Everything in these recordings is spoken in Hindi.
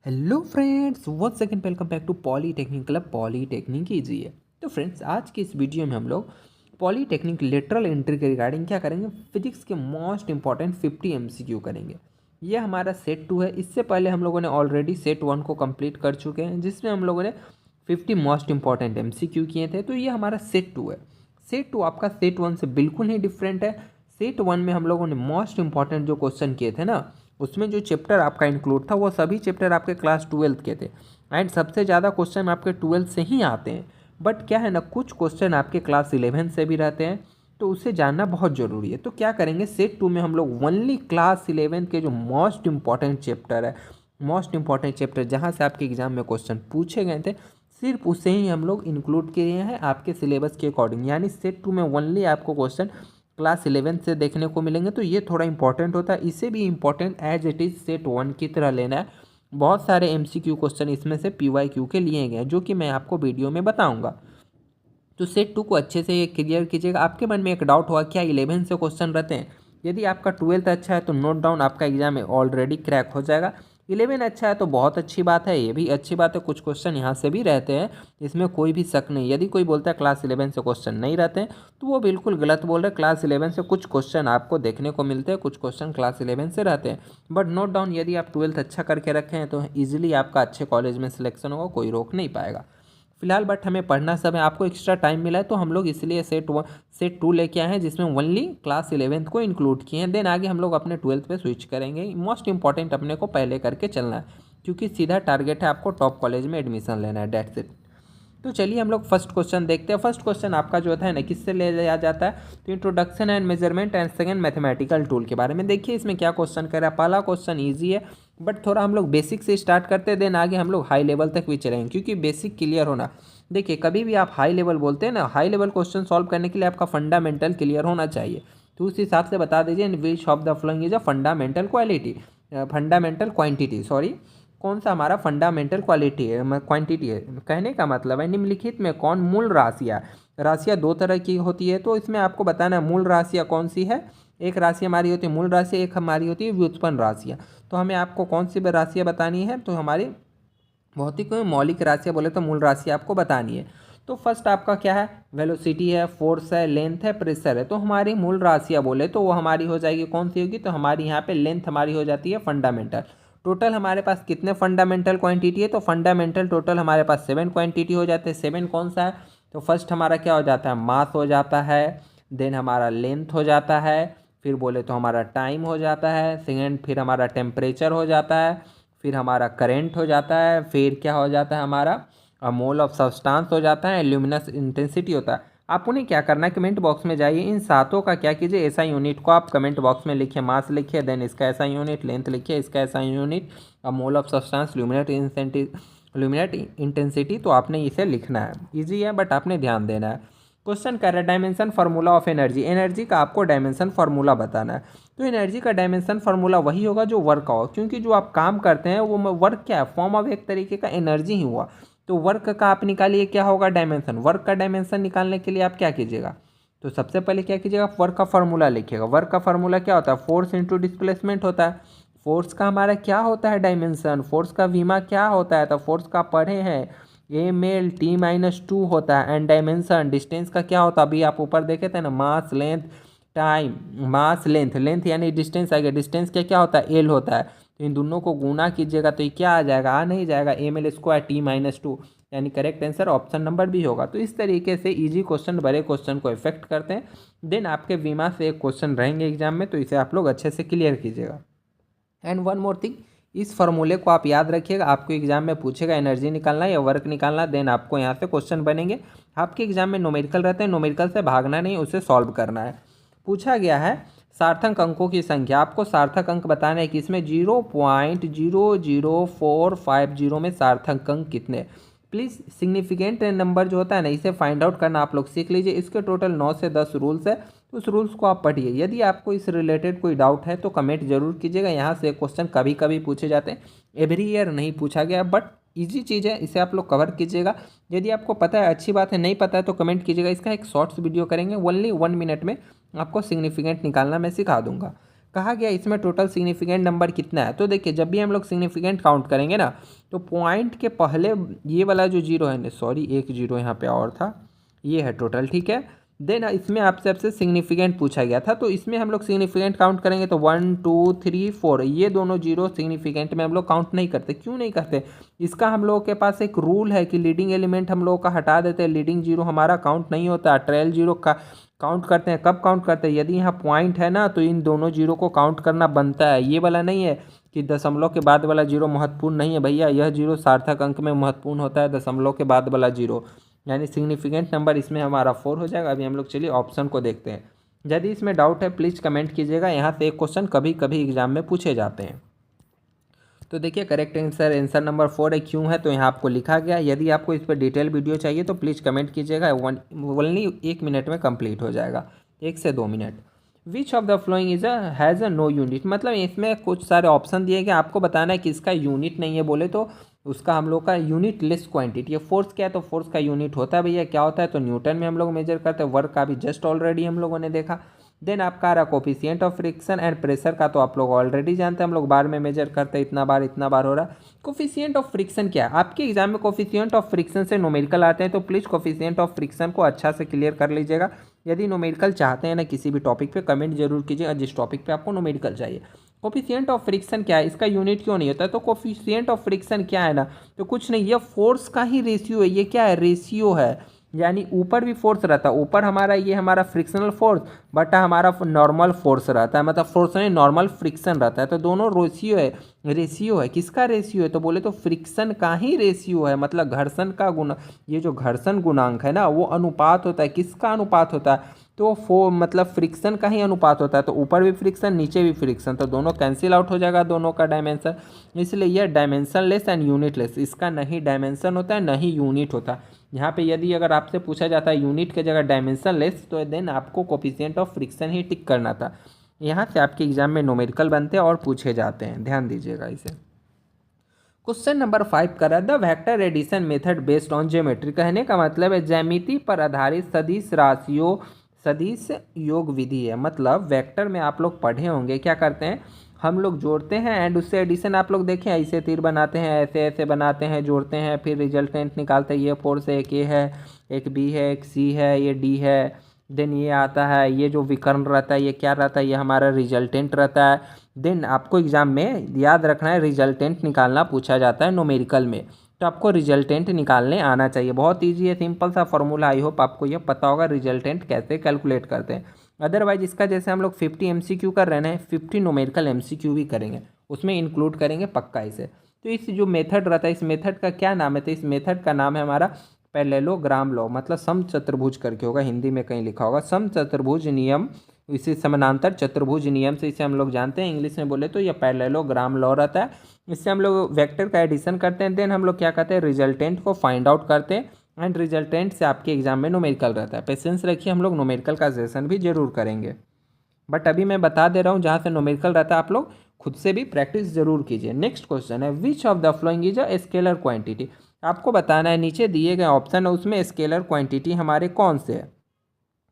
Hello friends, one second welcome back to polytechnic club polytechnic easy है। तो फ्रेंड्स, आज की इस वीडियो में हम लोग पॉलीटेक्निक लेटरल एंट्री के रिगार्डिंग क्या करेंगे, फिजिक्स के मोस्ट इंपॉर्टेंट 50 एमसीक्यू करेंगे। ये हमारा सेट 2 है। इससे पहले हम लोगों ने ऑलरेडी सेट 1 को कंप्लीट कर चुके हैं, जिसमें हम लोगों ने 50 मोस्ट इंपॉर्टेंट एमसीक्यू किए थे। तो ये हमारा सेट 2 है। सेट 2 आपका सेट 1 से बिल्कुल ही डिफरेंट है। सेट 1 में हम लोगों ने मोस्ट इंपॉर्टेंट जो क्वेश्चन किए थे ना, उसमें जो चैप्टर आपका इंक्लूड था वो सभी चैप्टर आपके क्लास 12th के थे। एंड सबसे ज़्यादा क्वेश्चन आपके 12th से ही आते हैं। बट क्या है ना, कुछ क्वेश्चन आपके क्लास 11 से भी रहते हैं, तो उसे जानना बहुत ज़रूरी है। तो क्या करेंगे, सेट 2 में हम लोग ओनली क्लास 11 के जो मोस्ट इंपॉर्टेंट चैप्टर है, मोस्ट इंपॉर्टेंट चैप्टर जहाँ से आपके एग्जाम में क्वेश्चन पूछे गए थे, सिर्फ उसे ही हम लोग इंक्लूड किए हैं आपके सिलेबस के अकॉर्डिंग। यानी सेट 2 में ओनली आपको क्वेश्चन क्लास 11 से देखने को मिलेंगे। तो ये थोड़ा इंपॉर्टेंट होता है, इसे भी important as it is set 1 की तरह लेना है। बहुत सारे एमसीक्यू क्वेश्चन इसमें से पीवाईक्यू के लिए गए हैं, जो कि मैं आपको वीडियो में बताऊंगा। तो सेट 2 को अच्छे से क्लियर कीजिएगा। आपके मन में एक डाउट हुआ, क्या 11 से क्वेश्चन रहते हैं? यदि आपका 12th अच्छा है तो नोट डाउन, आपका एग्जाम में ऑलरेडी क्रैक हो जाएगा। 11 अच्छा है तो बहुत अच्छी बात है, ये भी अच्छी बात है, कुछ क्वेश्चन यहाँ से भी रहते हैं, इसमें कोई भी शक नहीं। यदि कोई बोलता है क्लास 11 से क्वेश्चन नहीं रहते हैं, तो वो बिल्कुल गलत बोल रहे हैं। क्लास 11 से कुछ क्वेश्चन आपको देखने को मिलते हैं, कुछ क्वेश्चन क्लास 11 से रहते हैं। बट नोट डाउन, यदि आप 12th अच्छा करके रखे हैं तो ईजिली आपका अच्छे कॉलेज में सिलेक्शन होगा, कोई रोक नहीं पाएगा फिलहाल। बट हमें पढ़ना सब है, आपको एक्स्ट्रा टाइम मिला है, तो हम लोग इसलिए सेट 2 लेके आए हैं, जिसमें ओनली क्लास 11th को इंक्लूड किए हैं। देन आगे हम लोग अपने 12th पे स्विच करेंगे। मोस्ट इंपॉर्टेंट अपने को पहले करके चलना है, क्योंकि सीधा टारगेट है आपको टॉप कॉलेज में एडमिशन लेना है, डेट्स इट। तो चलिए हम लोग फर्स्ट क्वेश्चन देखते हैं। फर्स्ट क्वेश्चन आपका जो है ना, किससे ले लिया जाता है, तो introduction and measurement and second mathematical tool के बारे में। देखिए इसमें क्या क्वेश्चन कर रहा है। पहला क्वेश्चन ईजी है, बट थोड़ा हम लोग बेसिक से स्टार्ट करते हैं, देन आगे हम लोग हाई लेवल तक भी चलेंगे, क्योंकि बेसिक क्लियर होना। देखिए कभी भी आप हाई लेवल बोलते हैं ना, हाई लेवल क्वेश्चन सॉल्व करने के लिए आपका फंडामेंटल क्लियर होना चाहिए। तो उस हिसाब से बता दीजिए, in which of the following is a fundamental quality, fundamental quantity, sorry, कौन सा हमारा फंडामेंटल क्वालिटी है, क्वांटिटी है। कहने का मतलब है, निम्नलिखित में कौन मूल राशियाँ, राशियाँ दो तरह की होती है, तो इसमें आपको बताना है मूल राशियाँ कौन सी है। एक राशि हमारी होती है मूल राशि, एक हमारी होती है व्युत्पन्न राशियाँ। तो हमें आपको कौन सी राशियाँ बतानी है, तो हमारी भौतिक में मौलिक राशियाँ बोले तो मूल राशि आपको बतानी है। तो फर्स्ट आपका क्या है, वेलोसिटी है, फोर्स है, लेंथ है, प्रेशर है। तो हमारी मूल राशियाँ बोले तो वो हमारी हो जाएगी, कौन सी होगी, तो हमारी यहाँ पे लेंथ हमारी हो जाती है फंडामेंटल। टोटल हमारे पास कितने फंडामेंटल क्वांटिटी है, तो फंडामेंटल टोटल हमारे पास 7 क्वांटिटी हो जाते हैं। 7 कौन सा है, तो फर्स्ट हमारा क्या हो जाता है, मास हो जाता है, देन हमारा लेंथ हो जाता है, फिर बोले तो हमारा टाइम हो जाता है, सेकेंड फिर हमारा टेम्परेचर हो जाता है, फिर हमारा करेंट हो जाता है, फिर क्या हो जाता है हमारा मोल ऑफ सब्सटेंस हो जाता है, ल्यूमिनस इंटेंसिटी होता है। आप उन्हें क्या करना है, कमेंट बॉक्स में जाइए, इन सातों का क्या कीजिए, ऐसा यूनिट को आप कमेंट बॉक्स में लिखिए। मास लिखिए, देन इसका ऐसा यूनिट, लेंथ लिखिए, इसका ऐसा unit, mole of substance, luminous intensity. तो आपने इसे लिखना है, ईजी है बट आपने ध्यान देना है। क्वेश्चन कह रहा है dimension formula of energy, energy का आपको डायमेंशन फार्मूला बताना है। तो एनर्जी का डायमेंशन फार्मूला वही होगा जो वर्क का हो, क्योंकि जो आप काम करते हैं वो वर्क क्या है, फॉर्म ऑफ एक तरीके का एनर्जी ही हुआ। तो वर्क का आप निकालिए, क्या होगा, डायमेंशन। वर्क का डायमेंशन निकालने के लिए आप क्या कीजिएगा, तो सबसे पहले क्या कीजिएगा, वर्क का फार्मूला लिखिएगा। वर्क का फार्मूला क्या होता है, फोर्स इंटू डिस्प्लेसमेंट होता है। फोर्स का हमारा क्या होता है, डायमेंशन। फोर्स का वीमा क्या होता है, तो फोर्स का पढ़े हैं ml t-2 होता है। एंड डायमेंशन डिस्टेंस का क्या होता है, अभी आप ऊपर देखे थे ना, मास लेंथ टाइम, मास लेंथ, लेंथ यानी डिस्टेंस आ गया, डिस्टेंस क्या क्या होता है, एल होता है। तो इन दोनों को गुना कीजिएगा तो ये क्या आ जाएगा, आ नहीं जाएगा, ml²t-2, यानी correct answer option number B होगा। तो इस तरीके से इजी क्वेश्चन बड़े क्वेश्चन को इफेक्ट करते हैं। देन आपके विमा से एक क्वेश्चन रहेंगे एग्जाम में, तो इसे आप लोग अच्छे से क्लियर कीजिएगा। एंड वन मोर थिंग, इस फॉर्मूले को आप याद रखिएगा, आपको एग्जाम में पूछेगा एनर्जी निकालना या वर्क निकालना, देन आपको यहाँ से क्वेश्चन बनेंगे। आपके एग्जाम में न्यूमेरिकल रहते हैं, न्यूमेरिकल से भागना नहीं, उसे सॉल्व करना है। पूछा गया है सार्थक अंकों की संख्या, आपको सार्थक अंक बताना है कि इसमें 0.00450 में सार्थक अंक कितने। प्लीज़ सिग्निफिकेंट नंबर जो होता है ना, इसे फाइंड आउट करना आप लोग सीख लीजिए। इसके टोटल 9 से 10 रूल्स है, तो उस रूल्स को आप पढ़िए। यदि आपको इस रिलेटेड कोई डाउट है तो कमेंट जरूर कीजिएगा। यहाँ से क्वेश्चन कभी कभी पूछे जाते हैं, एवरी ईयर नहीं पूछा गया, बट इजी चीज़ है, इसे आप लोग कवर कीजिएगा। यदि आपको पता है अच्छी बात है, नहीं पता है तो कमेंट कीजिएगा। इसका एक शॉर्ट्स वीडियो करेंगे, ओनली 1 मिनट में आपको सिग्निफिकेंट निकालना मैं सिखा दूंगा। कहा गया इसमें टोटल सिग्निफिकेंट नंबर कितना है। तो देखिए जब भी हम लोग सिग्निफिकेंट काउंट करेंगे ना, तो पॉइंट के पहले ये वाला जो जीरो है, सॉरी एक जीरो यहाँ पे और था, ये है टोटल, ठीक है। देन इसमें आपसे सिग्निफिकेंट पूछा गया था, तो इसमें हम लोग सिग्निफिकेंट काउंट करेंगे तो 1 2 3 4 ये दोनों जीरो सिग्निफिकेंट में हम लोग काउंट नहीं करते। क्यों नहीं करते? इसका हम लोगों के पास एक रूल है कि लीडिंग एलिमेंट हम लोगों का हटा देते हैं, लीडिंग जीरो हमारा काउंट नहीं होता, ट्रेल जीरो का काउंट करते हैं। कब काउंट करते हैं? यदि यहाँ पॉइंट है ना, तो इन दोनों जीरो को काउंट करना बनता है। ये वाला नहीं है कि दशमलव के बाद वाला जीरो महत्वपूर्ण नहीं है भैया, यह जीरो सार्थक अंक में महत्वपूर्ण होता है, दशमलव के बाद वाला जीरो, यानी सिग्निफिकेंट नंबर इसमें हमारा 4 हो जाएगा। अभी हम लोग चलिए ऑप्शन को देखते हैं। यदि इसमें डाउट है प्लीज़ कमेंट कीजिएगा, यहाँ से एक क्वेश्चन कभी कभी एग्जाम में पूछे जाते हैं। तो देखिए करेक्ट आंसर नंबर 4 है। क्यों है? तो यहाँ आपको लिखा गया। यदि आपको इस पर डिटेल वीडियो चाहिए तो प्लीज़ कमेंट कीजिएगा, ओनली 1 मिनट में कंप्लीट हो जाएगा, 1 से 2 मिनट। Which of the following is has a no unit, मतलब इसमें कुछ सारे ऑप्शन दिए गए, आपको बताना है कि इसका यूनिट नहीं है, बोले तो उसका हम लोग का यूनिट लेस क्वांटिटी है। फोर्स क्या है? तो फोर्स का यूनिट होता है भैया, क्या होता है? तो न्यूटन में हम लोग मेजर करते हैं। वर्क का भी जस्ट ऑलरेडी हम लोगों ने देखा। देन आपका आ रहा coefficient of friction and pressure का, तो आप लोग ऑलरेडी जानते हैं, हम लोग बार में मेजर करते हैं, इतना बार हो रहा है। कोफिशिएंट ऑफ फ्रिक्शन क्या है? आपके एग्जाम में कोफिशिएंट ऑफ फ्रिक्शन से न्यूमेरिकल आते हैं, तो प्लीज़ कोफिशिएंट ऑफ फ्रिक्शन को अच्छा से क्लियर कर लीजिएगा। यदि न्यूमेरिकल चाहते हैं ना किसी भी टॉपिक पे, कमेंट जरूर कीजिएगा जिस टॉपिक पे आपको न्यूमेरिकल चाहिए। कोफिशिएंट ऑफ फ्रिक्शन क्या है? इसका यूनिट क्यों नहीं होता है? तो कोफिशिएंट ऑफ फ्रिक्शन क्या है ना, तो कुछ नहीं, ये फोर्स का ही रेशियो है। ये क्या है? रेशियो है, यानी ऊपर भी फोर्स रहता है, ऊपर हमारा ये हमारा फ्रिक्शनल फोर्स बटा हमारा नॉर्मल फोर्स रहता है, मतलब फोर्स नहीं नॉर्मल फ्रिक्शन रहता है, तो दोनों रेशियो है। किसका रेशियो है? तो बोले तो फ्रिक्शन का ही रेशियो है, मतलब घर्षण का गुण, ये जो घर्षण गुणांक है ना, वो अनुपात होता है। किसका अनुपात होता है? तो मतलब फ्रिक्शन का ही अनुपात होता है, तो ऊपर भी फ्रिक्शन नीचे भी फ्रिक्शन, तो दोनों कैंसिल आउट हो जाएगा, दोनों का डायमेंशन। इसलिए यह dimension less and unit less, इसका नहीं डायमेंशन होता है न ही यूनिट होता है। यहाँ पे यदि अगर आपसे पूछा जाता है यूनिट के जगह डायमेंशन लेस, तो देन आपको कोफिशिएंट ऑफ फ्रिक्शन ही टिक करना था। यहाँ से आपके एग्जाम में न्यूमेरिकल बनते हैं और पूछे जाते हैं, ध्यान दीजिएगा इसे। क्वेश्चन नंबर 5 कर रहा है the vector addition method based on geometry, कहने का मतलब है ज्यामिति पर आधारित सदिश योग विधि है। मतलब वेक्टर में आप लोग पढ़े होंगे, क्या करते हैं हम लोग जोड़ते हैं एंड उससे एडिशन आप लोग देखें, ऐसे तीर बनाते हैं, ऐसे ऐसे बनाते हैं, जोड़ते हैं, फिर रिजल्टेंट निकालते हैं। ये फोर्स है, एक ए है, एक बी है, एक सी है, ये डी है, देन ये आता है, ये जो विकर्ण रहता है ये क्या रहता है? ये हमारा रिजल्टेंट रहता है। देन आपको एग्जाम में याद रखना है रिजल्टेंट निकालना पूछा जाता है न्यूमेरिकल में, तो आपको रिजल्टेंट निकालने आना चाहिए। बहुत ईजी है, सिंपल सा फॉर्मूला, आई होप आपको ये पता होगा रिजल्टेंट कैसे कैलकुलेट करते हैं। अदरवाइज इसका जैसे हम लोग 50 MCQ कर रहे हैं, 50 न्यूमेरिकल MCQ भी करेंगे, उसमें इंक्लूड करेंगे पक्का इसे। तो इस जो मेथड रहता है, इस मेथड का क्या नाम है? तो इस मेथड का नाम है हमारा पैरेललोग्राम लॉ, मतलब समचतुर्भुज करके होगा, हिंदी में कहीं लिखा होगा समचतुर्भुज नियम, इसी समानांतर चतुर्भुज नियम से इसे हम लोग जानते हैं। इंग्लिश में बोले तो ये पैरेललोग्राम लॉ रहता है। इससे हम लोग वेक्टर का एडिशन करते हैं, देन हम लोग क्या करते हैं रिजल्टेंट को फाइंड आउट करते हैं, एंड रिजल्टेंट से आपके एग्जाम में न्यूमेरिकल रहता है। पेशेंस रखिए, हम लोग न्यूमेरिकल का सेशन भी जरूर करेंगे, बट अभी मैं बता दे रहा हूँ जहाँ से न्यूमेरिकल रहता है आप लोग खुद से भी प्रैक्टिस जरूर कीजिए। नेक्स्ट क्वेश्चन है विच of the following is a scalar quantity, आपको बताना है नीचे दिए गए ऑप्शन है उसमें स्केलर क्वांटिटी हमारे कौन से है।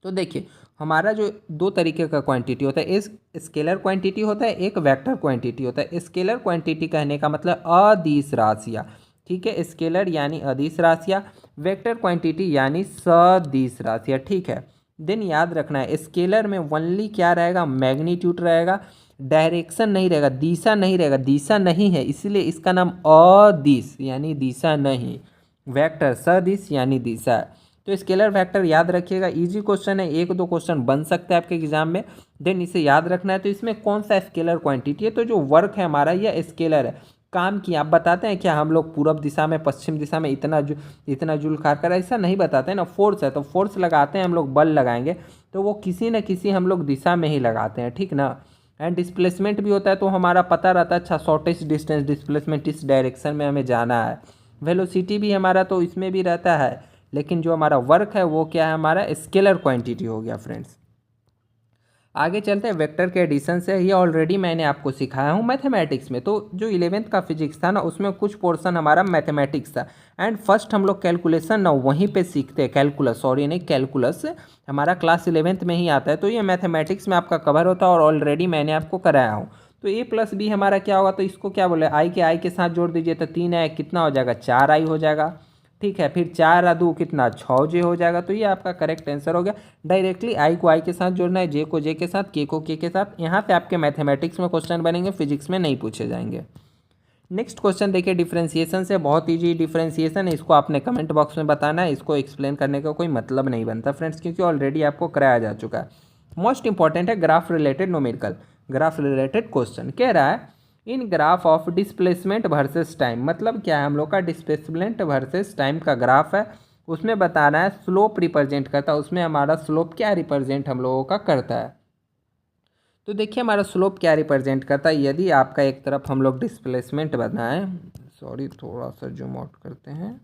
तो देखिए हमारा जो दो तरीके का क्वांटिटी होता है, एक स्केलर क्वांटिटी होता है, एक वेक्टर क्वांटिटी होता है। स्केलर क्वांटिटी कहने का मतलब अदिश राशियाँ, ठीक है, स्केलर यानी अदिश राशियाँ, वेक्टर क्वांटिटी यानी सदिश राशियाँ, ठीक है। देन याद रखना है स्केलर में ओनली क्या रहेगा? मैग्नीट्यूड रहेगा, डायरेक्शन नहीं रहेगा, दिशा नहीं रहेगा, दिशा नहीं है इसलिए इसका नाम अदिश यानी दिशा नहीं, वेक्टर सदिश यानी दिशा। तो स्केलर वेक्टर याद रखिएगा, इजी क्वेश्चन है, 1-2 क्वेश्चन बन सकता है आपके एग्जाम में, देन इसे याद रखना है। तो इसमें कौन सा स्केलर क्वांटिटी है? तो जो वर्क है हमारा यह स्केलर है। काम किया आप बताते हैं क्या हम लोग पूरब दिशा में पश्चिम दिशा में इतना जूल खाकर, ऐसा नहीं बताते हैं ना। फोर्स है तो फोर्स लगाते हैं हम लोग, बल लगाएंगे तो वो किसी न किसी हम लोग दिशा में ही लगाते हैं, ठीक ना। एंड डिस्प्लेसमेंट भी होता है तो हमारा पता रहता है अच्छा शॉर्टेस्ट डिस्टेंस डिस्प्लेसमेंट इस डायरेक्शन में हमें जाना है। वेलोसिटी भी हमारा तो इसमें भी रहता है, लेकिन जो हमारा वर्क है वो क्या है? हमारा स्केलर क्वांटिटी हो गया फ्रेंड्स। आगे चलते हैं वेक्टर के एडिशन से। ये ऑलरेडी मैंने आपको सिखाया हूँ मैथमेटिक्स में। तो जो 11th का फिजिक्स था ना, उसमें कुछ पोर्शन हमारा मैथमेटिक्स था। एंड फर्स्ट हम लोग कैलकुलेशन ना वहीं पे सीखते हैं, कैलकुलस, सॉरी नहीं, कैलकुलस हमारा क्लास 11th में ही आता है। तो ये मैथमेटिक्स में आपका कवर होता है और ऑलरेडी मैंने आपको कराया हूँ। तो ए प्लस बी हमारा क्या होगा, तो इसको क्या बोले, आई के साथ जोड़ दीजिए तो 3 कितना हो जाएगा, 4 हो जाएगा। ठीक है, फिर 4 कितना, 6 हो जाएगा। तो ये आपका करेक्ट आंसर हो गया। डायरेक्टली आई को आई के साथ जोड़ना है, जे को जे के साथ, के को के साथ। यहाँ से आपके मैथमेटिक्स में क्वेश्चन बनेंगे, फिजिक्स में नहीं पूछे जाएंगे। नेक्स्ट क्वेश्चन देखिए डिफरेंशिएशन से, बहुत ईजी डिफरेंशिएशन है। इसको आपने कमेंट बॉक्स में बताना है, इसको एक्सप्लेन करने का कोई मतलब नहीं बनता फ्रेंड्स, क्योंकि ऑलरेडी आपको कराया जा चुका है। मोस्ट इंपॉर्टेंट है graph related numerical, graph related question कह रहा है in graph of displacement versus time. मतलब क्या है, हम लोग का डिस्प्लेसमेंट वर्सेस टाइम का ग्राफ है, उसमें बताना है स्लोप रिप्रेजेंट करता है। उसमें हमारा स्लोप क्या रिप्रेजेंट हम लोगों का करता है। तो देखिए हमारा स्लोप क्या रिप्रेजेंट करता है। यदि आपका एक तरफ हम लोग डिस्प्लेसमेंट बनाएं, सॉरी थोड़ा सा जूम आउट करते हैं।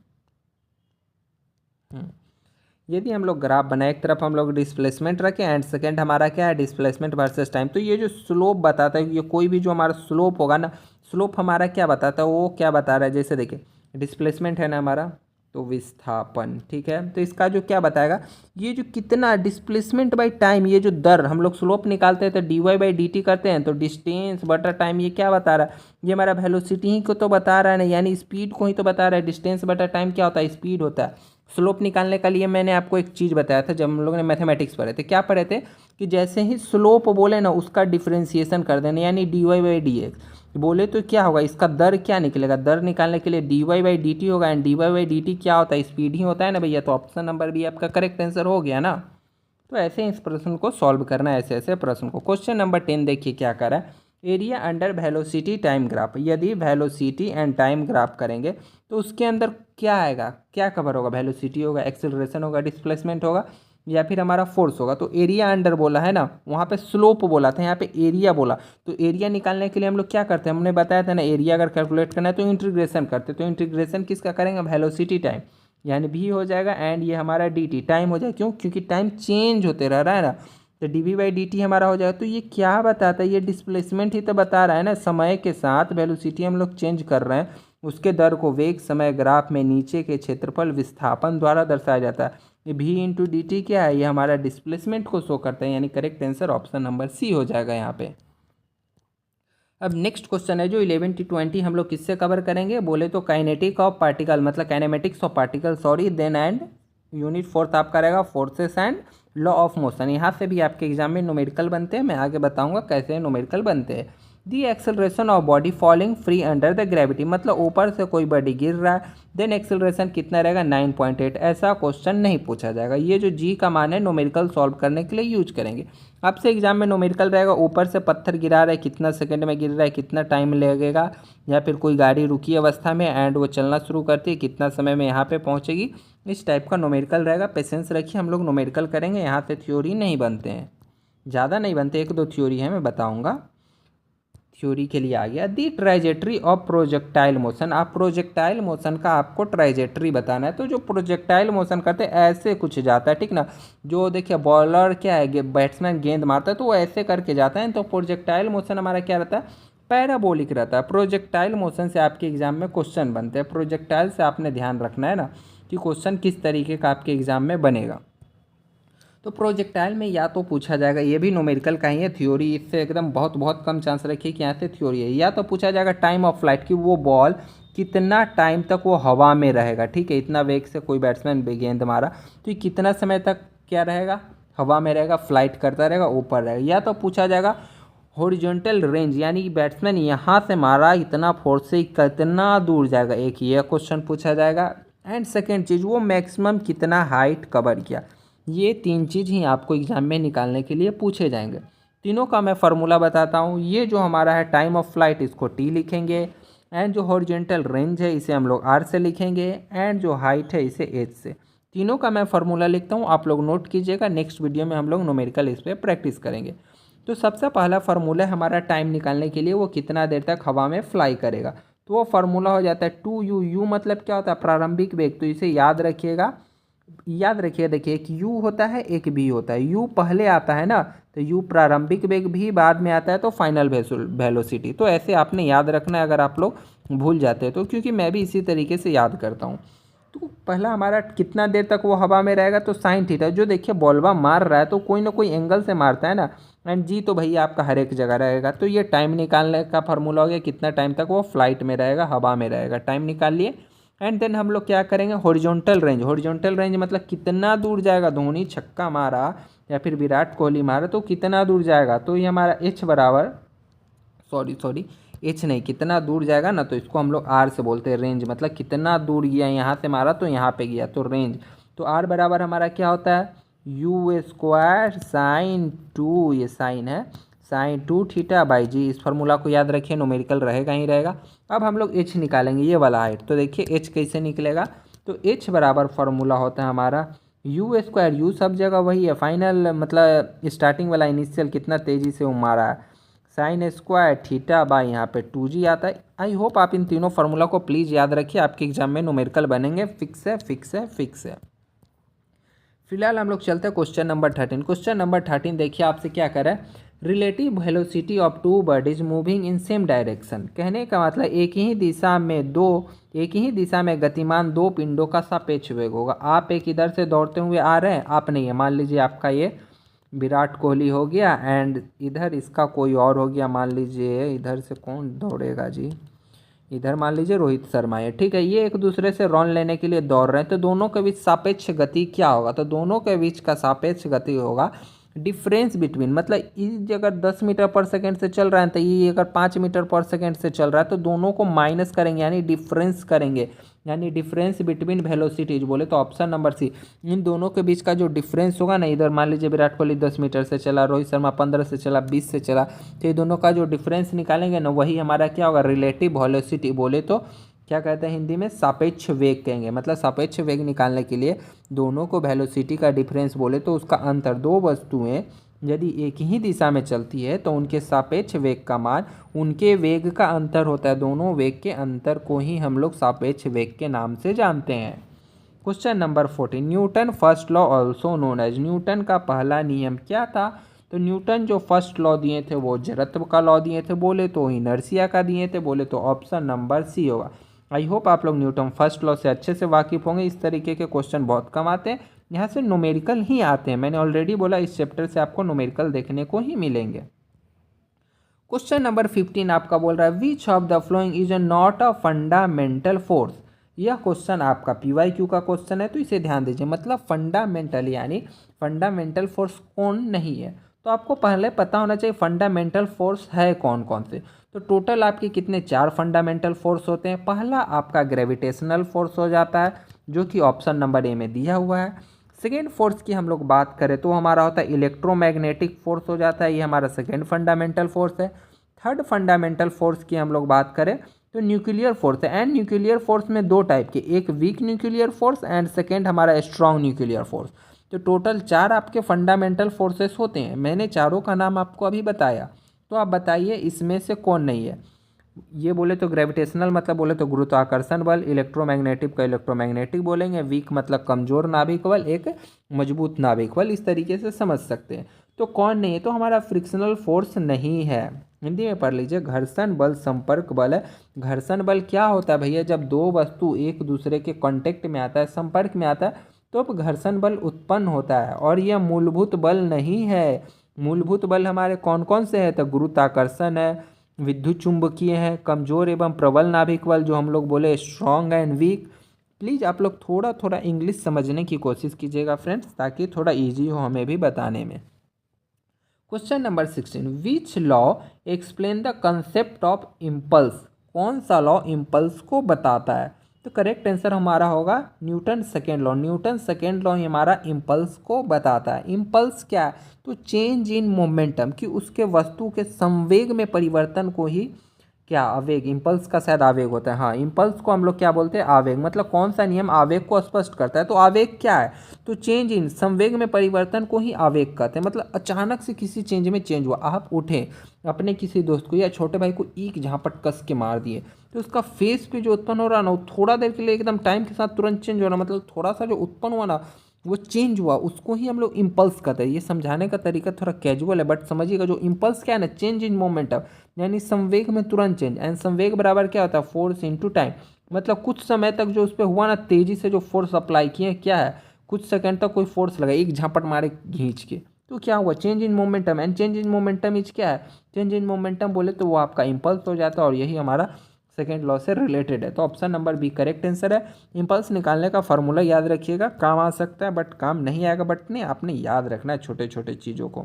यदि हम लोग ग्राफ बनाए, एक तरफ हम लोग डिस्प्लेसमेंट रखें एंड सेकंड हमारा क्या है, डिस्प्लेसमेंट वर्सेस टाइम। तो ये जो स्लोप बताता है, ये कोई भी जो हमारा स्लोप होगा ना, स्लोप हमारा क्या बताता है, वो क्या बता रहा है। जैसे देखिए डिस्प्लेसमेंट है ना हमारा, तो विस्थापन, ठीक है। तो इसका जो क्या बताएगा, ये जो कितना डिस्प्लेसमेंट बाई टाइम, ये जो दर हम लोग स्लोप निकालते हैं तो d Y by D t करते हैं, तो डिस्टेंस बटर टाइम, ये क्या बता रहा है, ये हमारा वेलोसिटी ही को तो बता रहा है ना, यानी स्पीड को ही तो बता रहा है। डिस्टेंस बटर टाइम क्या होता है, स्पीड होता है। स्लोप निकालने के लिए मैंने आपको एक चीज़ बताया था जब हम लोगों ने मैथमेटिक्स पढ़े थे, क्या पढ़े थे कि जैसे ही स्लोप बोले ना उसका डिफ्रेंसिएशन कर देना, यानी d Y by d x बोले तो क्या होगा, इसका दर क्या निकलेगा। दर निकालने के लिए D Y by D T होगा, and D Y by D T क्या होता है, स्पीड ही होता है ना भैया। तो ऑप्शन नंबर बी आपका करेक्ट आंसर हो गया ना। तो ऐसे इस प्रश्न को सॉल्व करना है, ऐसे ऐसे प्रश्न को। क्वेश्चन नंबर 10 देखिए क्या करा है, area under velocity time graph. यदि वेलोसिटी एंड टाइम ग्राफ करेंगे तो उसके अंदर क्या आएगा, क्या कवर होगा, वेलोसिटी होगा, एक्सेलरेशन होगा, डिस्प्लेसमेंट होगा, या फिर हमारा फोर्स होगा। तो एरिया अंडर बोला है ना, वहाँ पे स्लोप बोला था, यहाँ पे एरिया बोला। तो एरिया निकालने के लिए हम लोग क्या करते हैं, हमने बताया था ना, एरिया अगर कैलकुलेट करना है तो इंटीग्रेशन करते हैं। तो इंटीग्रेशन किसका करेंगे, वेलोसिटी टाइम, यानी भी हो जाएगा, एंड ये हमारा डी टी टाइम हो जाएगा। क्यों, क्योंकि टाइम चेंज होते रह रहा है ना, तो d v by D t हमारा हो जाएगा। तो ये क्या बताता है, ये डिस्प्लेसमेंट ही तो बता रहा है ना। समय के साथ वेलोसिटी हम लोग चेंज कर रहे हैं, उसके दर को वेग समय ग्राफ में नीचे के क्षेत्रफल विस्थापन द्वारा दर्शाया जाता है। ये भी इंटू डी टी क्या है, ये हमारा डिस्प्लेसमेंट को शो करता है, यानी correct answer option number C हो जाएगा यहाँ पे। अब नेक्स्ट क्वेश्चन है जो 11 to 20 हम लोग किससे कवर करेंगे, बोले तो काइनेटिक ऑफ पार्टिकल, मतलब kinematics of particle, sorry, then and unit fourth आपका रहेगा forces and law of motion. यहाँ से भी आपके एग्जाम में न्यूमेरिकल बनते हैं, मैं आगे बताऊंगा कैसे न्यूमेरिकल बनते हैं। The acceleration of body falling free under the gravity, मतलब ऊपर से कोई बॉडी गिर रहा है, देन एक्सेलरेशन कितना रहेगा, 9.8। ऐसा क्वेश्चन नहीं पूछा जाएगा। ये जो जी का मान है न्यूमेरिकल सॉल्व करने के लिए यूज करेंगे। आपसे एग्जाम में न्यूमेरिकल रहेगा, ऊपर से पत्थर गिरा रहा है, कितना सेकंड में गिर रहा है, कितना टाइम लगेगा, या फिर कोई गाड़ी रुकी अवस्था में एंड वो चलना शुरू करती है, कितना समय में यहाँ पे पहुँचेगी। इस टाइप का न्यूमेरिकल रहेगा। पेशेंस रखिए, हम लोग न्यूमेरिकल करेंगे, यहाँ से थ्योरी नहीं बनते हैं, ज़्यादा नहीं बनते, 1-2 थ्योरी है, मैं बताऊँगा। थ्योरी के लिए आ गया दी ट्राइजेक्ट्री ऑफ प्रोजेक्टाइल मोशन। आप प्रोजेक्टाइल मोशन का आपको ट्राइजेक्ट्री बताना है। तो जो प्रोजेक्टाइल मोशन करते हैं ऐसे कुछ जाता है, ठीक ना। जो देखिए बॉलर क्या है, बैट्समैन गेंद मारता है तो वो ऐसे करके जाता है। तो प्रोजेक्टाइल मोशन हमारा क्या रहता है, पैराबोलिक रहता है। प्रोजेक्टाइल मोशन से आपके एग्जाम में क्वेश्चन बनते हैं। प्रोजेक्टाइल से आपने ध्यान रखना है ना कि क्वेश्चन किस तरीके का आपके एग्जाम में बनेगा। तो प्रोजेक्टाइल में या तो पूछा जाएगा, ये भी न्यूमेरिकल का ही है, थ्योरी इससे एकदम बहुत बहुत कम चांस रखिए कि यहाँ से थ्योरी है। या तो पूछा जाएगा टाइम ऑफ फ्लाइट, कि वो बॉल कितना टाइम तक वो हवा में रहेगा, ठीक है। इतना वेग से कोई बैट्समैन गेंद मारा तो ये कितना समय तक क्या रहेगा, हवा में रहेगा, फ्लाइट करता रहेगा, ऊपर रहेगा। या तो पूछा जाएगा हॉरिजॉन्टल रेंज, यानी कि बैट्समैन यहाँ से मारा इतना फोर्स से कितना दूर जाएगा, एक ये क्वेश्चन पूछा जाएगा। एंड सेकेंड चीज़, वो मैक्सिमम कितना हाइट कवर किया। ये 3 चीज़ ही आपको एग्जाम में निकालने के लिए पूछे जाएंगे। तीनों का मैं फार्मूला बताता हूँ। ये जो हमारा है टाइम ऑफ फ्लाइट, इसको टी लिखेंगे, एंड जो हॉरिजॉन्टल रेंज है इसे हम लोग आर से लिखेंगे, एंड जो हाइट है इसे एच से। तीनों का मैं फार्मूला लिखता हूँ, आप लोग नोट कीजिएगा। नेक्स्ट वीडियो में हम लोग न्यूमेरिकल इस पर प्रैक्टिस करेंगे। तो सबसे पहला फार्मूला है हमारा टाइम निकालने के लिए, वो कितना देर तक हवा में फ्लाई करेगा। तो वो फार्मूला हो जाता है 2u। यू मतलब क्या होता है, प्रारंभिक वेग, तो इसे याद रखिएगा। याद रखिए, देखिए एक u होता है एक v होता है। u पहले आता है ना, तो u प्रारंभिक वेग, भी बाद में आता है तो फाइनल वेलोसिटी। तो ऐसे आपने याद रखना है अगर आप लोग भूल जाते हैं तो, क्योंकि मैं भी इसी तरीके से याद करता हूँ। तो पहला हमारा कितना देर तक वो हवा में रहेगा, तो साइन थीटा। जो देखिए बॉलवा मार रहा है तो कोई ना कोई एंगल से मारता है ना। एंड जी तो भैया आपका हर एक जगह रहेगा। तो ये टाइम निकालने का फार्मूला हो गया, कितना टाइम तक वो फ्लाइट में रहेगा, हवा में रहेगा। टाइम निकाल लिए। एंड देन हम लोग क्या करेंगे, हॉरिजॉन्टल रेंज। हॉरिजॉन्टल रेंज मतलब कितना दूर जाएगा, धोनी छक्का मारा या फिर विराट कोहली मारा तो कितना दूर जाएगा। तो ये हमारा एच बराबर, सॉरी एच नहीं, कितना दूर जाएगा ना, तो इसको हम लोग आर से बोलते हैं रेंज। मतलब कितना दूर गया, यहाँ से मारा तो यहाँ पे गया तो रेंज। तो आर बराबर हमारा क्या होता है, यू स्क्वायर साइन टू, ये साइन है, साइन टू थीटा बाई जी। इस फार्मूला को याद रखिए, न्यूमेरिकल रहेगा ही रहेगा। अब हम लोग एच निकालेंगे, ये वाला हाइट। तो देखिए एच कैसे निकलेगा, तो एच बराबर फार्मूला होता है हमारा यू स्क्वायर, यू सब जगह वही है, फाइनल मतलब स्टार्टिंग वाला इनिशियल कितना तेज़ी से वो मारा है, साइन स्क्वायर थीटा बाई यहाँ पे 2g आता है। आई होप आप इन तीनों फार्मूला को प्लीज़ याद रखिए, आपके एग्जाम में न्यूमेरिकल बनेंगे। फिक्स है, फिक्स है, फिक्स है। फिलहाल हम लोग चलते हैं क्वेश्चन नंबर 13। क्वेश्चन नंबर 13 देखिए आपसे क्या कर रहा है, relative velocity of two bodies moving in same direction. कहने का मतलब एक ही दिशा में गतिमान दो पिंडों का सापेक्ष वेग होगा। आप एक इधर से दौड़ते हुए आ रहे हैं, आप नहीं है, मान लीजिए आपका ये विराट कोहली हो गया एंड इधर इसका कोई और हो गया, मान लीजिए इधर से कौन दौड़ेगा जी, इधर मान लीजिए रोहित शर्मा है, ठीक है। ये एक दूसरे से रन लेने के लिए दौड़ रहे हैं, तो दोनों के बीच सापेक्ष गति क्या होगा, तो दोनों के बीच का सापेक्ष गति होगा डिफरेंस बिटवीन, मतलब ये अगर 10 मीटर पर सेकेंड से चल रहा है तो ये अगर 5 मीटर पर सेकेंड से चल रहा है, तो दोनों को माइनस करेंगे यानी डिफरेंस करेंगे, यानी डिफरेंस बिटवीन वेलोसिटीज बोले तो ऑप्शन नंबर सी। इन दोनों के बीच का जो डिफरेंस होगा ना, इधर मान लीजिए विराट कोहली 10 मीटर से चला, रोहित शर्मा 15 से चला, 20 से चला, तो ये दोनों का जो डिफरेंस निकालेंगे ना, वही हमारा क्या होगा, रिलेटिव वेलोसिटी बोले तो क्या कहते हैं हिंदी में, सापेक्ष वेग कहेंगे। मतलब सापेक्ष वेग निकालने के लिए दोनों को वेलोसिटी का डिफरेंस बोले तो उसका अंतर, दो वस्तुएं यदि एक ही दिशा में चलती है तो उनके सापेक्ष वेग का मान उनके वेग का अंतर होता है। दोनों वेग के अंतर को ही हम लोग सापेक्ष वेग के नाम से जानते हैं। Question number 14, Newton first law also known as. Newton का पहला नियम क्या था, तो न्यूटन जो फर्स्ट लॉ दिए थे वो जड़त्व का लॉ दिए थे बोले तो, इनर्शिया का दिए थे बोले तो ऑप्शन नंबर सी होगा। आई होप आप लोग न्यूटन फर्स्ट लॉ से अच्छे से वाकिफ होंगे। इस तरीके के क्वेश्चन बहुत कम आते हैं, यहाँ से न्यूमेरिकल ही आते हैं। मैंने ऑलरेडी बोला इस चैप्टर से आपको न्यूमेरिकल देखने को ही मिलेंगे। क्वेश्चन नंबर 15 आपका बोल रहा है विच of the following is not a fundamental force. यह क्वेश्चन आपका PYQ का क्वेश्चन है, तो इसे ध्यान दीजिए। मतलब फंडामेंटल यानी फंडामेंटल फोर्स कौन नहीं है, तो आपको पहले पता होना चाहिए फंडामेंटल फोर्स है कौन कौन से। तो टोटल आपके कितने, 4 फंडामेंटल फोर्स होते हैं। पहला आपका ग्रेविटेशनल फोर्स हो जाता है, जो कि ऑप्शन नंबर ए में दिया हुआ है। सेकेंड फोर्स की हम लोग बात करें तो हमारा होता है इलेक्ट्रोमैग्नेटिक फोर्स हो जाता है, ये हमारा सेकेंड फंडामेंटल फोर्स है। थर्ड फंडामेंटल फोर्स की हम लोग बात करें तो न्यूक्लियर फोर्स है। एंड न्यूक्लियर फोर्स में दो टाइप के, एक weak nuclear force and second हमारा स्ट्रॉन्ग न्यूक्लियर फोर्स। तो टोटल 4 आपके फंडामेंटल फोर्सेस होते हैं। मैंने चारों का नाम आपको अभी बताया, तो आप बताइए इसमें से कौन नहीं है। ये बोले तो ग्रेविटेशनल मतलब बोले तो गुरुत्वाकर्षण बल, इलेक्ट्रोमैग्नेटिक का इलेक्ट्रोमैग्नेटिक बोलेंगे, वीक मतलब कमजोर नाभिक बल, एक मजबूत नाभिक बल, इस तरीके से समझ सकते हैं। तो कौन नहीं है, तो हमारा फ्रिक्शनल फोर्स नहीं है। हिंदी में पढ़ लीजिए, घर्षण बल संपर्क बल है। घर्षण बल क्या होता है भैया, जब दो वस्तु एक दूसरे के कांटेक्ट में आता है, संपर्क में आता है, तो अब घर्षण बल उत्पन्न होता है। और यह मूलभूत बल नहीं है। मूलभूत बल हमारे कौन कौन से हैं, तो गुरुत्वाकर्षण है, विद्युत चुंबकीय है, कमजोर एवं प्रबल नाभिक बल जो हम लोग बोले स्ट्रॉन्ग एंड वीक। प्लीज़ आप लोग थोड़ा थोड़ा इंग्लिश समझने की कोशिश कीजिएगा फ्रेंड्स, ताकि थोड़ा इजी हो हमें भी बताने में। Question number 16, which law explain the concept of impulse. कौन सा लॉ इम्पल्स को बताता है, तो करेक्ट आंसर हमारा होगा Newton second law. Newton second law ही हमारा इम्पल्स को बताता है। इम्पल्स क्या है, तो चेंज इन मोमेंटम, कि उसके वस्तु के संवेग में परिवर्तन को ही क्या, आवेग, इम्पल्स का शायद आवेग होता है, हाँ इम्पल्स को हम लोग क्या बोलते हैं, आवेग। मतलब कौन सा नियम आवेग को स्पष्ट करता है, तो आवेग क्या है, तो चेंज इन, संवेग में परिवर्तन को ही आवेग कहते हैं। मतलब अचानक से किसी चेंज में चेंज हुआ, आप उठे अपने किसी दोस्त को या छोटे भाई को एक झापट कस के मार दिए, तो उसका फेस पे जो उत्पन्न हो रहा ना, वो थोड़ा देर के लिए एकदम टाइम के साथ तुरंत चेंज हो रहा, मतलब थोड़ा सा जो उत्पन्न हुआ ना, वो चेंज हुआ, उसको ही हम लोग इम्पल्स कहते हैं। ये समझाने का तरीका थोड़ा कैजुअल है, बट समझिएगा जो इम्पल्स क्या है ना, चेंज इन मोमेंटम, यानी संवेग में तुरंत चेंज। एंड संवेग बराबर क्या होता है, फोर्स इनटू टाइम। मतलब कुछ समय तक जो उस पर हुआ ना, तेजी से जो फोर्स अप्लाई किए, क्या है, कुछ सेकंड तक कोई फोर्स लगा, एक झापट मारे खींच के, तो क्या हुआ, change in momentum. And change in momentum is क्या है, चेंज इन मोमेंटम बोले तो वो आपका इम्पल्स हो जाता है, और यही हमारा सेकेंड लॉ से रिलेटेड है। तो option number B correct answer है। इम्पल्स निकालने का फॉर्मूला याद रखिएगा, काम आ सकता है बट काम नहीं आएगा, बट नहीं, आपने याद रखना है छोटे छोटे चीज़ों को।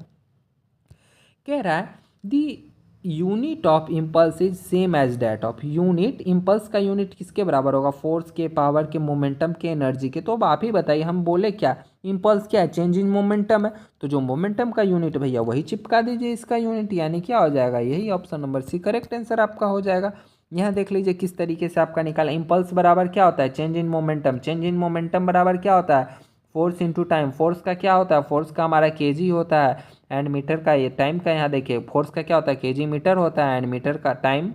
कह रहा है the unit of impulse is same as that of unit. Impulse का यूनिट किसके बराबर होगा, फोर्स के, पावर के, मोमेंटम के, एनर्जी के। तो अब आप ही बताइए, हम बोले क्या, इम्पल्स क्या है, चेंज इन मोमेंटम है, तो जो मोमेंटम का यूनिट भैया वही चिपका दीजिए इसका यूनिट, यानी क्या हो जाएगा, यही option number C correct answer आपका हो जाएगा। यहाँ देख लीजिए किस तरीके से आपका निकाला। इम्पल्स बराबर क्या होता है, change in momentum. Change in momentum बराबर क्या होता है, फोर्स इंटू टाइम। फोर्स का क्या होता है, फोर्स का हमारा केजी होता है, एंड मीटर का, ये टाइम का, यहाँ देखिए फोर्स का क्या होता है, केजी मीटर होता है, एंड मीटर का टाइम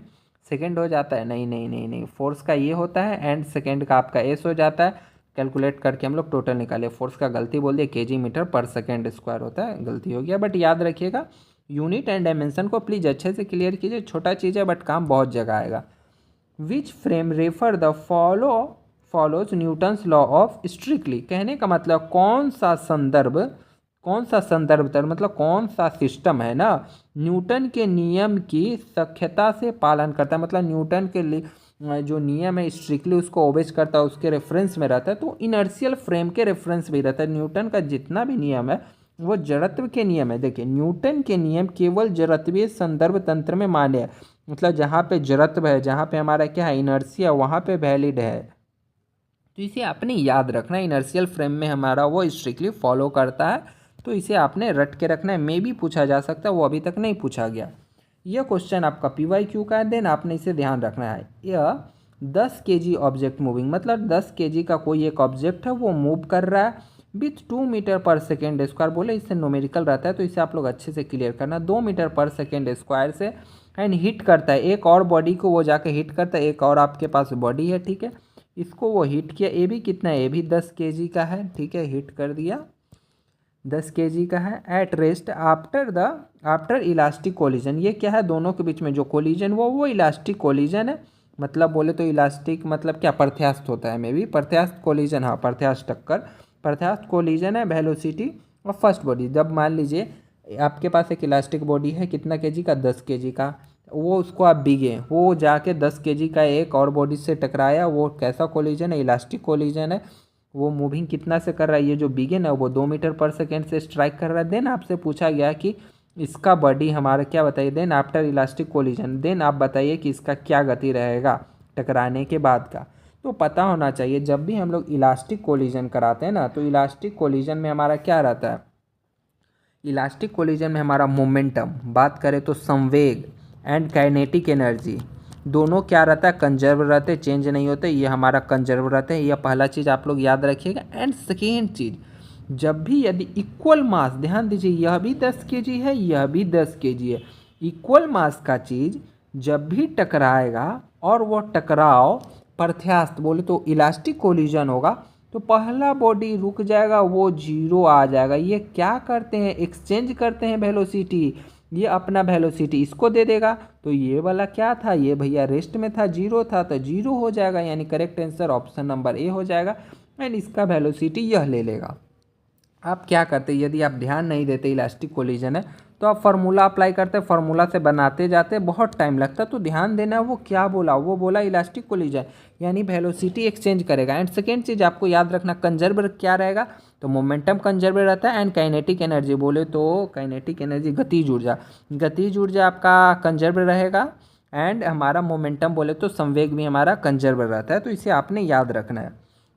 सेकंड हो जाता है। नहीं नहीं नहीं नहीं, फोर्स का ये होता है, एंड सेकंड का आपका एस हो जाता है। कैलकुलेट करके हम लोग टोटल निकाले, फोर्स का गलती बोल दिया, केजी मीटर पर सेकंड स्क्वायर होता है, गलती हो गया। बट याद रखिएगा यूनिट एंड डायमेंशन को प्लीज़ अच्छे से क्लियर कीजिए, छोटा चीज़ है बट काम बहुत जगह आएगा। Which frame refer the follows Newton's law of strictly. कहने का मतलब कौन सा संदर्भ, कौन सा संदर्भ तर मतलब कौन सा सिस्टम है ना, न्यूटन के नियम की सख्यता से पालन करता है। मतलब न्यूटन के लिए जो नियम है स्ट्रिक्टली उसको ओबेज करता है, उसके रेफरेंस में रहता है। तो इनर्शियल फ्रेम के रेफरेंस भी रहता है। न्यूटन का जितना भी नियम है वो जड़त्व के नियम है। देखिए न्यूटन के नियम केवल जड़त्वीय संदर्भ तंत्र में मान्य है। मतलब जहाँ पे जड़त्व है, जहाँ पे हमारा क्या है, इनर्शिया, वहाँ पे वैलिड है। तो इसे आपने याद रखना है, इनर्शियल फ्रेम में हमारा वो स्ट्रिक्टली फॉलो करता है, तो इसे आपने रट के रखना है। मे भी पूछा जा सकता है, वो अभी तक नहीं पूछा गया। यह क्वेश्चन आपका PYQ का है, देन आपने इसे ध्यान रखना है। यह 10 kg ऑब्जेक्ट मूविंग, मतलब 10 kg का कोई एक ऑब्जेक्ट है वो मूव कर रहा है विथ 2 मीटर पर सेकेंड स्क्वायर। बोले इससे न्यूमेरिकल रहता है, तो इसे आप लोग अच्छे से क्लियर करना। 2 मीटर पर सेकेंड स्क्वायर से एंड हिट करता है एक और बॉडी को, वो जाके हिट करता है, एक और आपके पास बॉडी है, ठीक है, इसको वो हिट किया। ये भी कितना है, ये भी 10 kg का है, ठीक है, हिट कर दिया, 10 kg का है। At rest after elastic collision. ये क्या है, दोनों के बीच में जो कोलिजन वो इलास्टिक कोलिजन है। मतलब बोले तो इलास्टिक मतलब क्या, प्रत्यास्थ होता है, मे बी प्रत्यास्थ कोलिजन, हाँ प्रत्यास्थ टक्कर, प्रत्यास्थ कोलिजन है। वेलोसिटी और फर्स्ट बॉडी, जब मान लीजिए आपके पास एक इलास्टिक बॉडी है, कितना kg का, 10 kg का, वो उसको आप बिगे, वो जाके 10 kg का एक और बॉडी से टकराया, वो कैसा कोलिजन है, इलास्टिक कोलिजन है। वो मूविंग कितना से कर रहा है, ये जो बिगिन है वो 2 मीटर पर सेकेंड से स्ट्राइक कर रहा है। देन आपसे पूछा गया कि इसका बॉडी हमारा क्या बताइए, then after elastic collision, then आप बताइए कि इसका क्या गति रहेगा टकराने के बाद का। तो पता होना चाहिए, जब भी हम लोग इलास्टिक कोलिजन कराते हैं ना, तो इलास्टिक कोलिजन में हमारा क्या रहता है, इलास्टिक कोलिजन में हमारा मोमेंटम, बात करें तो संवेग एंड काइनेटिक एनर्जी, दोनों क्या रहता है, कंजर्व रहते, चेंज नहीं होते, ये हमारा कंजर्व रहते हैं। यह पहला चीज़ आप लोग याद रखिएगा। एंड सेकेंड चीज़, जब भी यदि इक्वल मास, ध्यान दीजिए, यह भी 10 kg है, यह भी 10 kg है, इक्वल मास का चीज़ जब भी टकराएगा और वो टकराव प्रत्यास्थ बोले तो इलास्टिक कोलिजन होगा, तो पहला बॉडी रुक जाएगा, वो जीरो आ जाएगा। ये क्या करते हैं, एक्सचेंज करते हैं वेलोसिटी। ये अपना वेलोसिटी इसको दे देगा, तो ये वाला क्या था, ये भैया रेस्ट में था, जीरो था, तो जीरो हो जाएगा, यानी correct answer option number A हो जाएगा। एंड इसका वेलोसिटी यह ले लेगा। आप क्या करते, यदि आप ध्यान नहीं देते इलास्टिक कोलिजन है, तो आप फार्मूला अप्लाई करते, फार्मूला से बनाते जाते, बहुत टाइम लगता। तो ध्यान देना वो क्या बोला, वो बोला इलास्टिक कोलिजन, यानी वेलोसिटी एक्सचेंज करेगा। एंड सेकेंड चीज़ आपको याद रखना, कंजर्व क्या रहेगा, तो मोमेंटम कंजर्व रहता है। एंड काइनेटिक एनर्जी बोले तो काइनेटिक एनर्जी गतिज ऊर्जा, गतिज ऊर्जा आपका कंजर्व रहेगा। एंड हमारा मोमेंटम बोले तो संवेग भी हमारा कंजर्व रहता है, तो इसे आपने याद रखना है।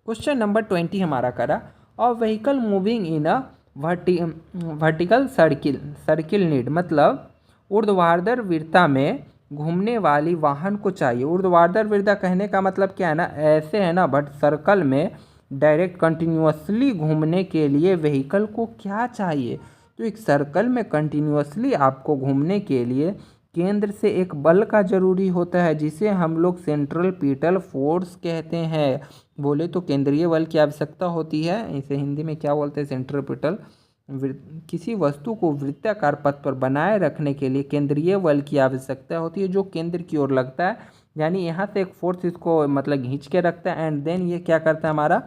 क्वेश्चन नंबर 20 हमारा करा, और vehicle moving in a vertical circle need, मतलब ऊर्ध्वाधर वृत्ता में घूमने वाली वाहन को चाहिए। ऊर्ध्वाधर वृत्ता कहने का मतलब क्या है ना, ऐसे है ना, बट सर्कल में डायरेक्ट कंटिन्यूअसली घूमने के लिए व्हीकल को क्या चाहिए, तो एक सर्कल में कंटिन्यूअसली आपको घूमने के लिए केंद्र से एक बल का जरूरी होता है जिसे हम लोग सेंट्रीपिटल फोर्स कहते हैं। बोले तो केंद्रीय बल की आवश्यकता होती है, इसे हिंदी में क्या बोलते हैं, सेंट्रीपिटल। किसी वस्तु को वृत्ताकार पथ पर बनाए रखने के लिए केंद्रीय बल की आवश्यकता होती है जो केंद्र की ओर लगता है, यानी यहाँ से एक फोर्स इसको मतलब खींच के रखता है एंड देन ये क्या करता है, हमारा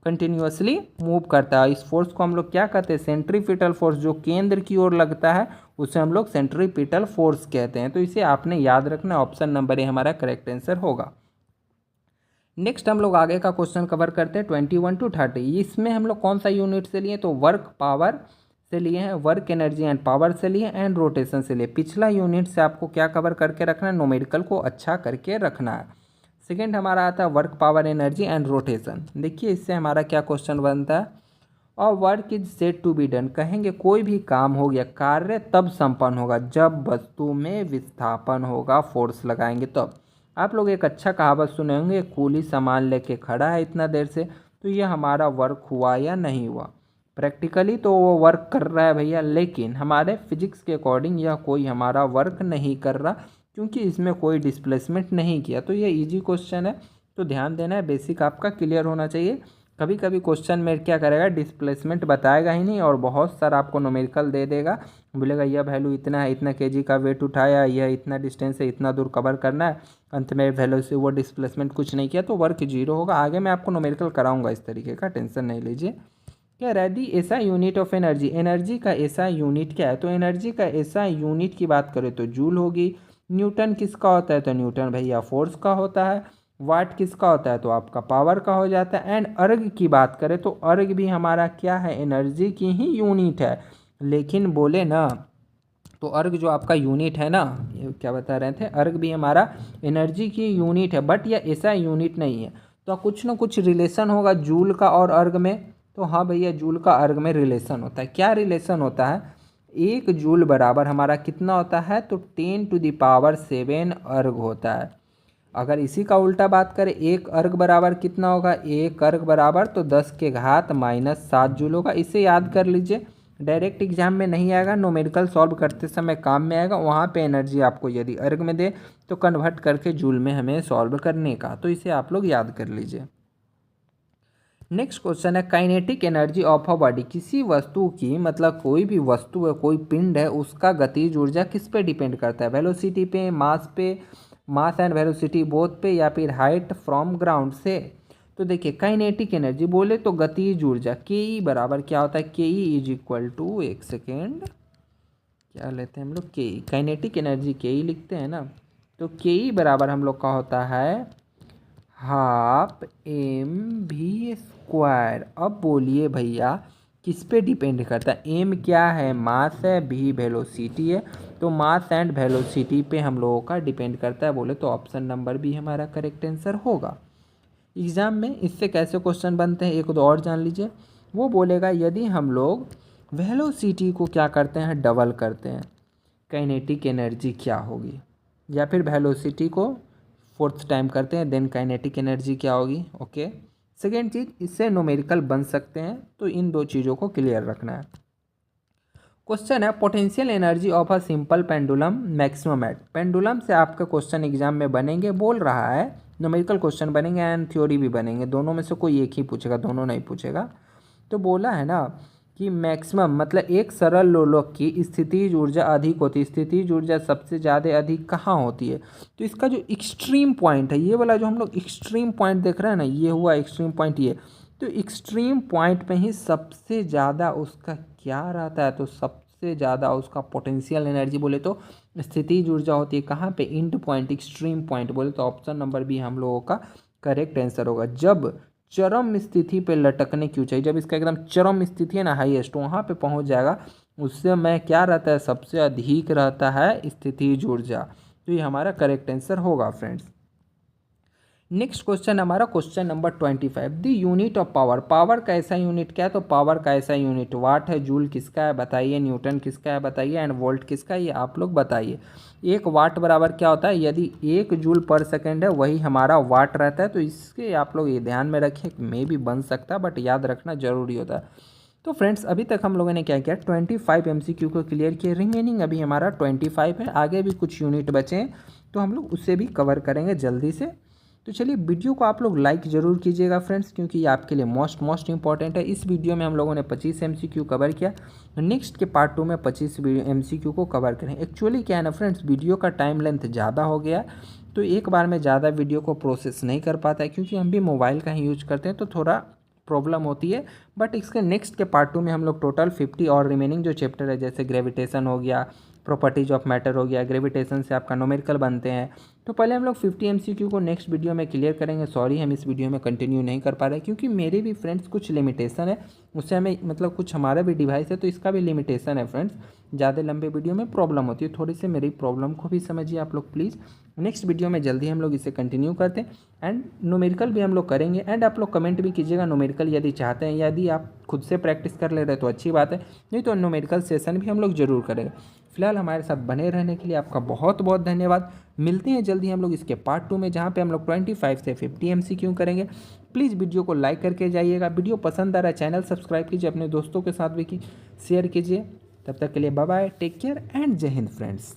कंटिन्यूअसली मूव करता है। इस फोर्स को हम लोग क्या कहते हैं, सेंट्रीपिटल फोर्स। जो केंद्र की ओर लगता है उसे हम लोग सेंट्रीपिटल फोर्स कहते हैं। तो इसे आपने याद रखना, ऑप्शन नंबर ए हमारा करेक्ट आंसर होगा। नेक्स्ट हम लोग आगे का क्वेश्चन कवर करते हैं 21 to 30। इसमें हम लोग कौन सा यूनिट से लिए, तो वर्क पावर से लिए हैं, वर्क एनर्जी एंड पावर से लिए एंड रोटेशन से लिए। पिछला यूनिट से आपको क्या कवर करके रखना है, न्यूमेरिकल को अच्छा करके रखना है। सेकेंड हमारा आता है work power energy and rotation. देखिए इससे हमारा क्या क्वेश्चन बनता है, और work is said to be done, कहेंगे कोई भी काम हो गया, कार्य तब संपन्न होगा जब वस्तु में विस्थापन होगा, फोर्स लगाएंगे तब। आप लोग एक अच्छा कहावत सुने होंगे, कूली सामान लेके खड़ा है इतना देर से, तो ये हमारा वर्क हुआ या नहीं हुआ। प्रैक्टिकली तो वो वर्क कर रहा है भैया, लेकिन हमारे फिजिक्स के अकॉर्डिंग यह कोई हमारा वर्क नहीं कर रहा, क्योंकि इसमें कोई डिस्प्लेसमेंट नहीं किया। तो ये इजी क्वेश्चन है, तो ध्यान देना है, बेसिक आपका क्लियर होना चाहिए। कभी कभी क्वेश्चन में क्या करेगा, डिस्प्लेसमेंट बताएगा ही नहीं और बहुत सारा आपको न्यूमेरिकल दे देगा, बोलेगा यह वैल्यू इतना है, इतना केजी का वेट उठाया, यह इतना डिस्टेंस है, इतना दूर कवर करना है, अंत में वैल्यू से वो डिस्प्लेसमेंट कुछ नहीं किया तो वर्क जीरो होगा। आगे मैं आपको न्यूमेरिकल कराऊंगा इस तरीके का, टेंशन नहीं लीजिए। क्या यदि ऐसा यूनिट ऑफ एनर्जी, एनर्जी का ऐसा यूनिट क्या है, तो एनर्जी का ऐसा यूनिट की बात करें तो जूल होगी। न्यूटन किसका होता है, तो न्यूटन भैया फोर्स का होता है। वाट किसका होता है, तो आपका पावर का हो जाता है। एंड अर्ग की बात करें तो अर्ग भी हमारा क्या है, एनर्जी की ही यूनिट है। लेकिन बोले ना तो अर्ग जो आपका यूनिट है ना, ये क्या बता रहे थे, अर्ग भी हमारा एनर्जी की यूनिट है, बट यह ऐसा यूनिट नहीं है। तो कुछ ना कुछ रिलेशन होगा जूल का और अर्ग में। तो हाँ भैया, जूल का अर्ग में रिलेशन होता है। क्या रिलेशन होता है, 1 जूल बराबर हमारा कितना होता है, तो 10⁻7 अर्ग होता है। अगर इसी का उल्टा बात करें, 1 अर्ग बराबर कितना होगा, 1 अर्ग बराबर तो 10⁻⁻7 जूल होगा। इसे याद कर लीजिए, डायरेक्ट एग्जाम में नहीं आएगा, न्यूमेरिकल सॉल्व करते समय काम में आएगा। वहाँ पे एनर्जी आपको यदि अर्ग में दे तो कन्वर्ट करके जूल में हमें सॉल्व करने का, तो इसे आप लोग याद कर लीजिए। नेक्स्ट क्वेश्चन है kinetic energy of a body. किसी वस्तु की, मतलब कोई भी वस्तु है, कोई पिंड है, उसका गतिज ऊर्जा किस पे डिपेंड करता है, वेलोसिटी पे, मास एंड वेलोसिटी बोथ पे, या फिर हाइट फ्रॉम ग्राउंड से। तो देखिए काइनेटिक एनर्जी बोले तो गतिज ऊर्जा के ई बराबर क्या होता है, के ई इज इक्वल टू, एक सेकेंड क्या लेते हैं हम लोग, के ई, काइनेटिक एनर्जी के ई लिखते हैं ना, तो के ई बराबर हम लोग का होता है ½ mv²। अब बोलिए भैया किस पे डिपेंड करता है, एम क्या है, मास है, भी वेलोसिटी है, तो मास एंड वेलोसिटी पे हम लोगों का डिपेंड करता है। बोले तो ऑप्शन नंबर बी हमारा करेक्ट आंसर होगा। एग्जाम में इससे कैसे क्वेश्चन बनते हैं एक दो और जान लीजिए। वो बोलेगा यदि हम लोग वेलोसिटी को क्या करते हैं, डबल करते हैं, काइनेटिक एनर्जी क्या होगी, या फिर वेलोसिटी को 4th टाइम करते हैं, देन काइनेटिक एनर्जी क्या होगी। ओके, सेकेंड चीज़, इससे न्यूमेरिकल बन सकते हैं, तो इन दो चीज़ों को क्लियर रखना है। क्वेश्चन है potential energy of a simple pendulum maximum at. Pendulum से आपका क्वेश्चन एग्जाम में बनेंगे, बोल रहा है न्यूमेरिकल क्वेश्चन बनेंगे एंड थ्योरी भी बनेंगे, दोनों में से कोई एक ही पूछेगा, दोनों नहीं पूछेगा। तो बोला है ना कि मैक्सिमम मतलब एक सरल लोलक की स्थितिज ऊर्जा अधिक होती है, स्थितिज ऊर्जा सबसे ज़्यादा अधिक कहाँ होती है, तो इसका जो एक्सट्रीम पॉइंट है, ये वाला जो हम लोग एक्सट्रीम पॉइंट देख रहे हैं ना, ये हुआ एक्सट्रीम पॉइंट, ये तो एक्सट्रीम पॉइंट पे ही सबसे ज़्यादा उसका क्या रहता है, तो सबसे ज़्यादा उसका पोटेंशियल एनर्जी बोले तो स्थितिज ऊर्जा होती है कहाँ पे, एंड पॉइंट, एक्सट्रीम पॉइंट। बोले तो ऑप्शन नंबर बी हम लोगों का करेक्ट आंसर होगा। जब चरम स्थिति पे लटकने की ऊंचाई, जब इसका एकदम चरम स्थिति है ना, हाईएस्ट, वहाँ पे पहुँच जाएगा, उससे मैं क्या रहता है, सबसे अधिक रहता है स्थितिज ऊर्जा। तो ये हमारा करेक्ट आंसर होगा फ्रेंड्स। नेक्स्ट क्वेश्चन हमारा question number 25, the unit of power. Power का ऐसा यूनिट क्या है, तो पावर का ऐसा यूनिट वाट है, जूल किसका है बताइए, न्यूटन किसका है बताइए, एंड वोल्ट किसका है, ये आप लोग बताइए। 1 वाट बराबर क्या होता है, यदि 1 जूल/सेकेंड है वही हमारा वाट रहता है। तो इसके आप लोग ये ध्यान में रखिए, मे भी बन सकता है बट याद रखना जरूरी होता है। तो फ्रेंड्स अभी तक हम लोगों ने क्या किया, 25 MCQ को क्लियर किया, रिमेनिंग अभी हमारा 25 है, आगे भी कुछ यूनिट बचे हैं तो हम लोग उससे भी कवर करेंगे जल्दी से। तो चलिए वीडियो को आप लोग लाइक ज़रूर कीजिएगा फ्रेंड्स, क्योंकि ये आपके लिए मोस्ट इंपॉर्टेंट है। इस वीडियो में हम लोगों ने 25 MCQ कवर किया, नेक्स्ट के पार्ट 2 में 25 MCQ को कवर करें। एक्चुअली क्या है ना फ्रेंड्स, वीडियो का टाइम लेंथ ज़्यादा हो गया, तो एक बार में ज़्यादा वीडियो को प्रोसेस नहीं कर पाता है, क्योंकि हम भी मोबाइल का ही यूज करते हैं तो थोड़ा प्रॉब्लम होती है। बट इसके नेक्स्ट के पार्ट 2 में हम लोग टोटल 50 और रिमेनिंग जो चैप्टर है, जैसे ग्रेविटेशन हो गया, प्रॉपर्टीज ऑफ मैटर हो गया, ग्रेविटेशन से आपका न्यूमेरिकल बनते हैं, तो पहले हम लोग 50 MCQ को नेक्स्ट वीडियो में क्लियर करेंगे। सॉरी हम इस वीडियो में कंटिन्यू नहीं कर पा रहे, क्योंकि मेरे भी फ्रेंड्स कुछ लिमिटेशन है, उससे हमें मतलब कुछ हमारा भी डिवाइस है तो इसका भी लिमिटेशन है फ्रेंड्स, ज़्यादा लंबे वीडियो में प्रॉब्लम होती है। थोड़ी सी मेरी प्रॉब्लम को भी समझिए आप लोग प्लीज़। नेक्स्ट वीडियो में जल्दी हम लोग इसे कंटिन्यू करते हैं एंड न्यूमेरिकल भी हम लोग करेंगे। एंड आप लोग कमेंट भी कीजिएगा न्यूमेरिकल यदि चाहते हैं, यदि आप खुद से प्रैक्टिस कर ले रहे तो अच्छी बात है, नहीं तो न्यूमेरिकल सेशन भी हम लोग ज़रूर करेंगे। फिलहाल हमारे साथ बने रहने के लिए आपका बहुत बहुत धन्यवाद। मिलते हैं जल्दी हम लोग इसके पार्ट 2 में, जहाँ पे हम लोग 25 से 50 MCQ करेंगे। प्लीज़ वीडियो को लाइक करके जाइएगा, वीडियो पसंद आ रहा है चैनल सब्सक्राइब कीजिए, अपने दोस्तों के साथ भी शेयर कीजिए। तब तक के लिए bye bye, take care and जय हिंद फ्रेंड्स।